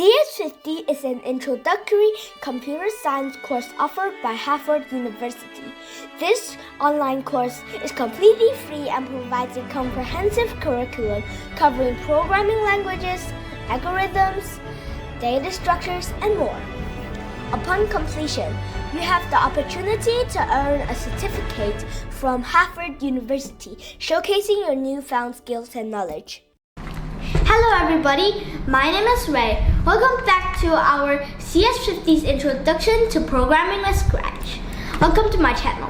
CS50 is an introductory computer science course offered by Harvard University. This online course is completely free and provides a comprehensive curriculum covering programming languages, algorithms, data structures, and more. Upon completion, you have the opportunity to earn a certificate from Harvard University, showcasing your newfound skills and knowledge. Hello everybody, my name is Ray. Welcome back to our CS50's Introduction to Programming with Scratch. Welcome to my channel.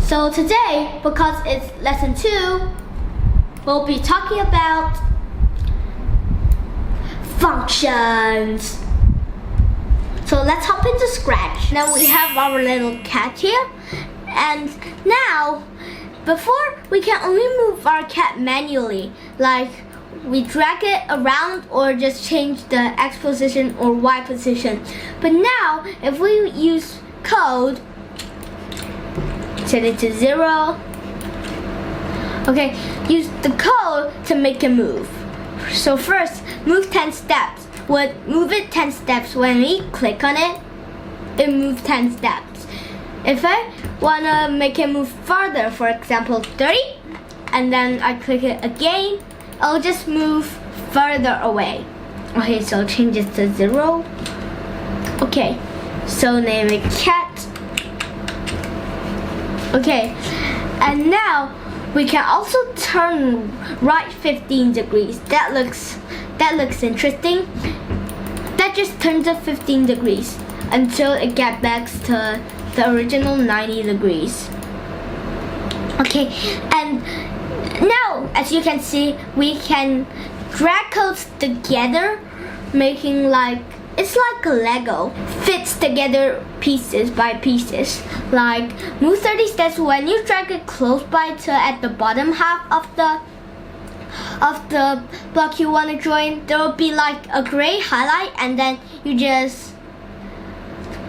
So today, because it's lesson 2, we'll be talking about functions. So let's hop into Scratch. Now we have our little cat here. And now, before we can only move our cat manually, like we drag it around or just change the X position or Y position. But now, if we use code, set it to 0. Okay, use the code to make it move. So first, move 10 steps. Move it 10 steps. When we click on it, it moves 10 steps. If I want to make it move farther, for example 30, and then I click it again, I'll just move further away. Okay, so change it to 0. Okay, so name it cat. Okay, and now we can also turn right 15 degrees. That looks interesting. That just turns it 15 degrees until it gets back to the original 90 degrees. Okay, and now, as you can see, we can drag codes together, making it's like a Lego. Fits together pieces by pieces. Like move 30 steps. When you drag it close by to at the bottom half of the block you want to join, there will be like a gray highlight, and then you just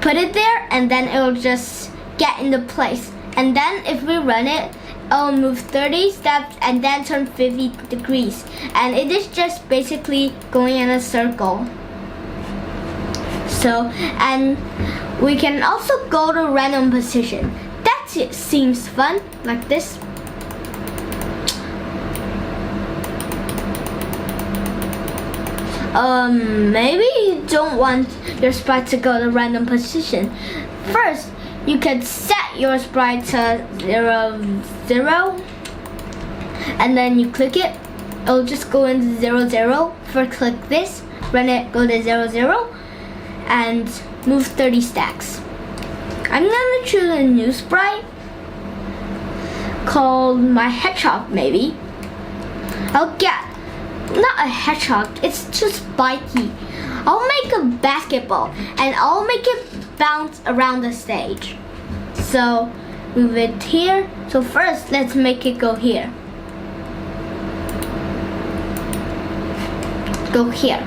put it there, and then it will just get into place. And then if we run it, I'll move 30 steps and then turn 50 degrees. And it is just basically going in a circle. So, and we can also go to random position. That seems fun, like this. Maybe you don't want your sprite to go to random position. First, you can set your sprite to 0, 0, and then you click it. It'll just go into 0, 0. First click this, run it, go to 0, 0, and move 30 stacks. I'm gonna choose a new sprite called my hedgehog, maybe. I'll get, not a hedgehog, it's too spiky. I'll make a basketball, and I'll make it bounce around the stage. So move it here. So first, let's make it go here. Go here.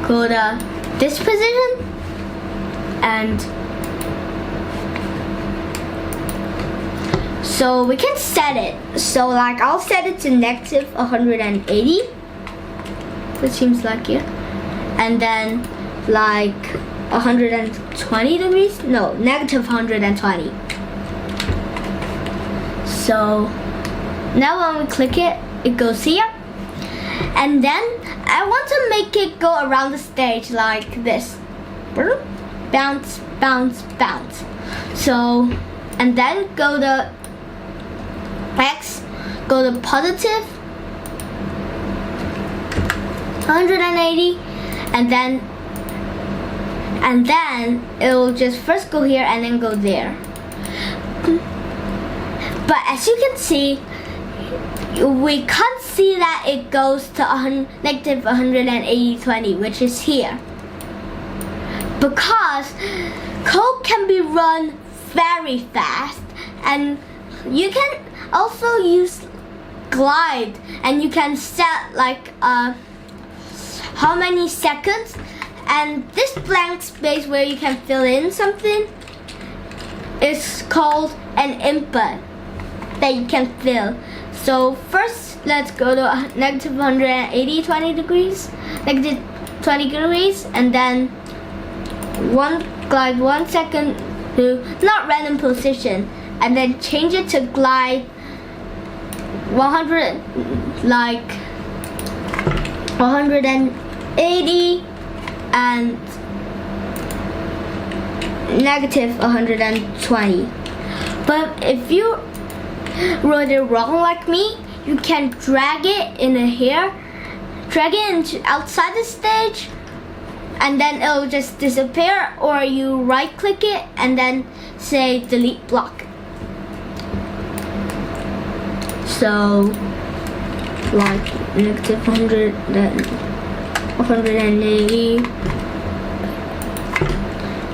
Go to this position, and so we can set it. So like I'll set it to negative 180. That seems like it. And then like 120 degrees? No, negative 120. So now when we click it, it goes here. And then I want to make it go around the stage like this. Bounce, bounce, bounce. So, and then go to X, go to positive 180, and then it will just first go here and then go there. But as you can see, we can't see that it goes to negative 180, 20, which is here. Because code can be run very fast, and you can also use glide, and you can set like how many seconds, and this blank space where you can fill in something is called an input that you can fill. So first, let's go to negative 180, 20 degrees, negative 20 degrees, and then glide 1 second to not random position, and then change it to glide 100, like 180 and negative 120. But if you wrote it wrong like me, you can drag it in here, drag it into outside the stage, and then it'll just disappear, or you right click it and then say delete block. So like negative 100, then 180,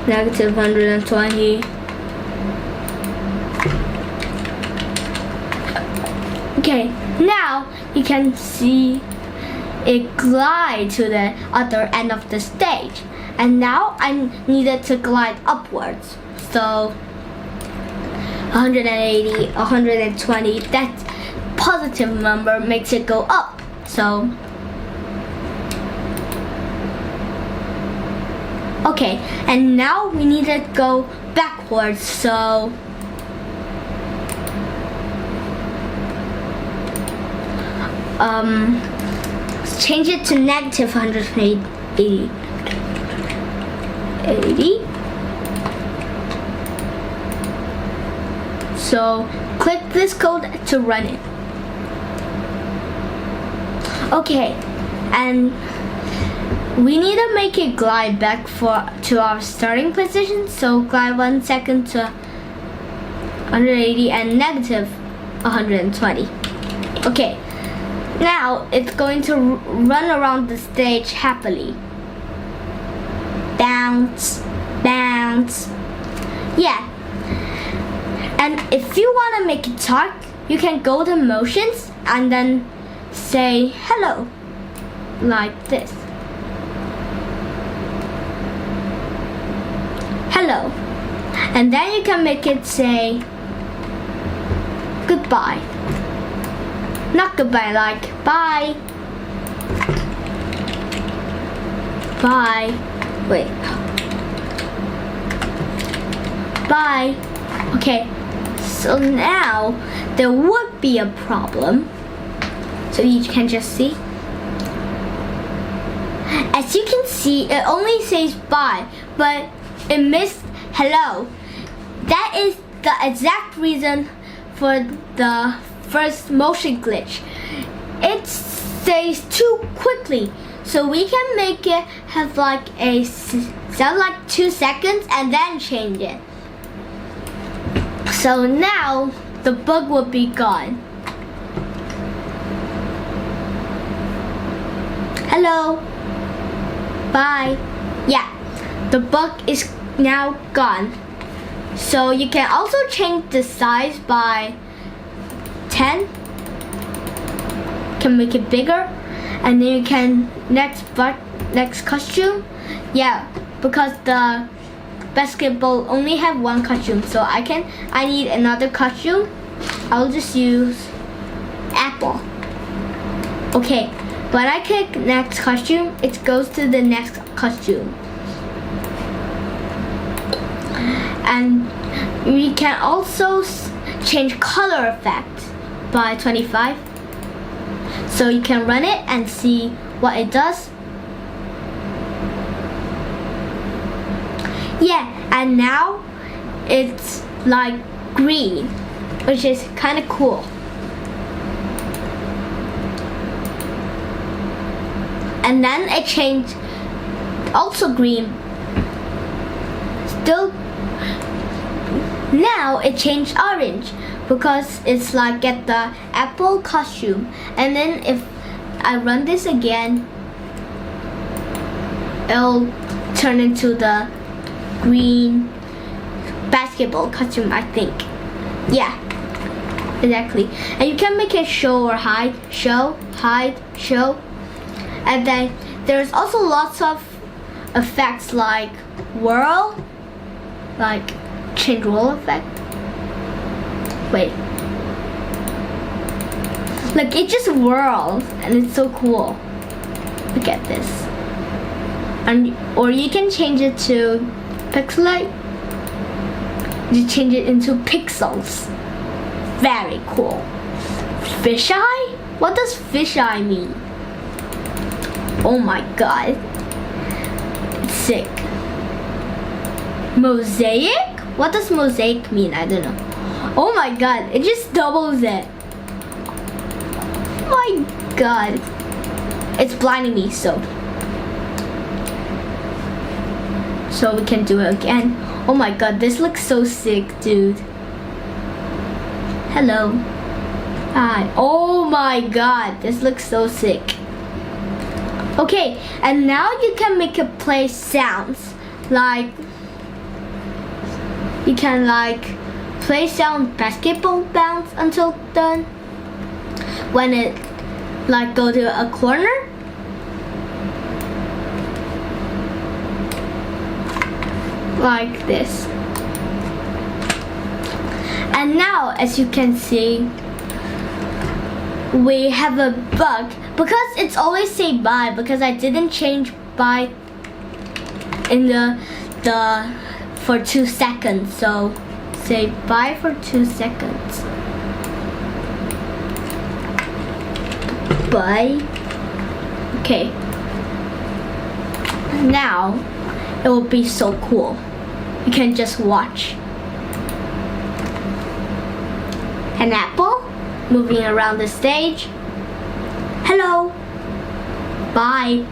negative 120. Okay, now you can see it glide to the other end of the stage, and now I needed to glide upwards. So 180, 120, that positive number makes it go up. So okay, and now we need to go backwards. So change it to negative 180. So click this code to run it. Okay, and we need to make it glide back to our starting position. So glide 1 second to 180 and negative 120. Okay. Now it's going to run around the stage happily. Bounce, bounce. Yeah. And if you want to make it talk, you can go to motions and then say hello, like this. Hello. And then you can make it say goodbye. Not goodbye, like bye. Bye. Wait. Bye. Okay. So now there would be a problem. So you can just see. As you can see, it only says bye, but it missed hello. That is the exact reason for the first motion glitch. It says too quickly, so we can make it have like a sound like 2 seconds and then change it. So now the bug will be gone. Hello. Bye. Yeah, the bug is now gone. So you can also change the size by 10. Can make it bigger, and then you can next costume. Yeah, because the basketball only have one costume, so I need another costume. I'll just use apple. Okay, when I click next costume, it goes to the next costume. And we can also change color effect by 25. So you can run it and see what it does. Yeah, and now it's like green, which is kind of cool. And then it changed also green. Still, now it changed orange because it's like get the apple costume. And then if I run this again, it'll turn into the green basketball costume, I think. Yeah, exactly. And you can make it show or hide, show, hide, show. And then there's also lots of effects like whirl, like change roll effect. Wait. Like it just whirls and it's so cool. Look at this. or you can change it to pixelate. You change it into pixels. Very cool. Fisheye? What does fisheye mean? Oh my god. It's sick. Mosaic? What does mosaic mean? I don't know. Oh my god, it just doubles it. Oh my god. It's blinding me, so we can do it again. Oh my god, this looks so sick, dude. Hello. Hi. Oh my god, this looks so sick. Okay, and now you can make it play sounds. Like, you can like play sound basketball bounce until done. When it like go to a corner. Like this. And now, as you can see, we have a bug because it's always say bye because I didn't change bye in the for 2 seconds. So say bye for 2 seconds. Bye. Okay. Now it will be so cool. You can just watch. An apple moving around the stage. Hello. Bye.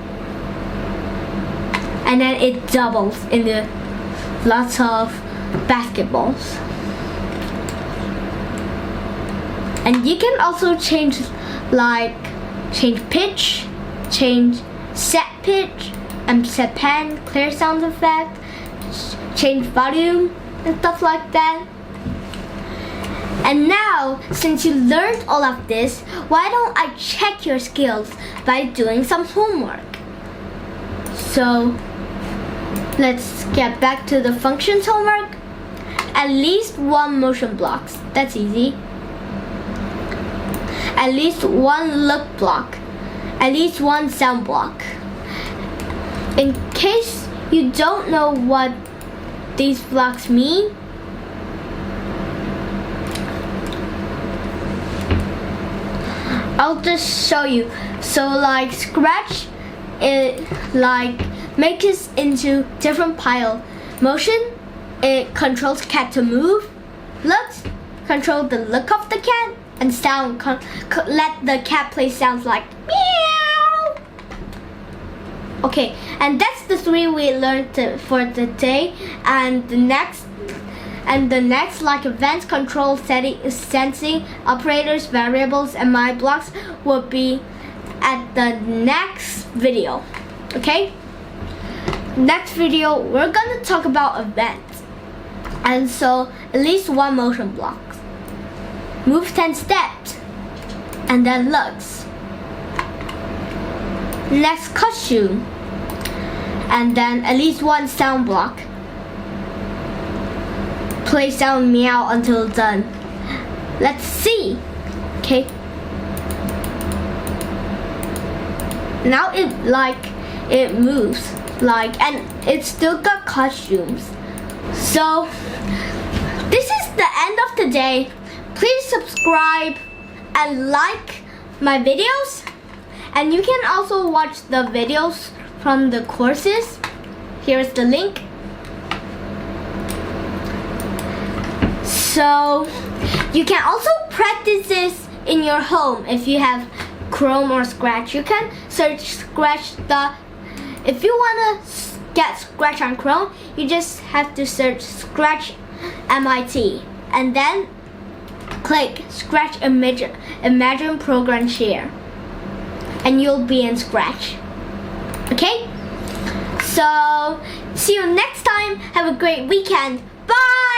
And then it doubles into lots of basketballs. And you can also change pitch, change set pitch, and set pan, clear sound effect, change volume and stuff like that. And now, since you learned all of this, why don't I check your skills by doing some homework? So, let's get back to the functions homework. At least 1 motion blocks, that's easy. At least 1 look block. At least 1 sound block. In case you don't know what these blocks mean, I'll just show you. So like Scratch, it like makes it into different pile. Motion, it controls cat to move. Looks, control the look of the cat. And sound, let the cat play sounds like meow. Okay, and that's the 3 we learned for today. And the next like events, control, setting, sensing, operators, variables, and my blocks will be at the next video. Okay? Next video, we're gonna talk about events. And so, at least 1 motion block. Move 10 steps. And then looks. Next, costume. And then at least 1 sound block. Play sound meow until done. Let's see. Okay. Now it moves and it's still got costumes. So this is the end of the day. Please subscribe and like my videos. And you can also watch the videos from the courses. Here's the link. So you can also practice this in your home if you have Chrome or Scratch. You can search Scratch. If you want to get Scratch on Chrome, you just have to search Scratch MIT and then click Scratch Imagine Program Share and you'll be in Scratch. Okay? So see you next time. Have a great weekend. Bye!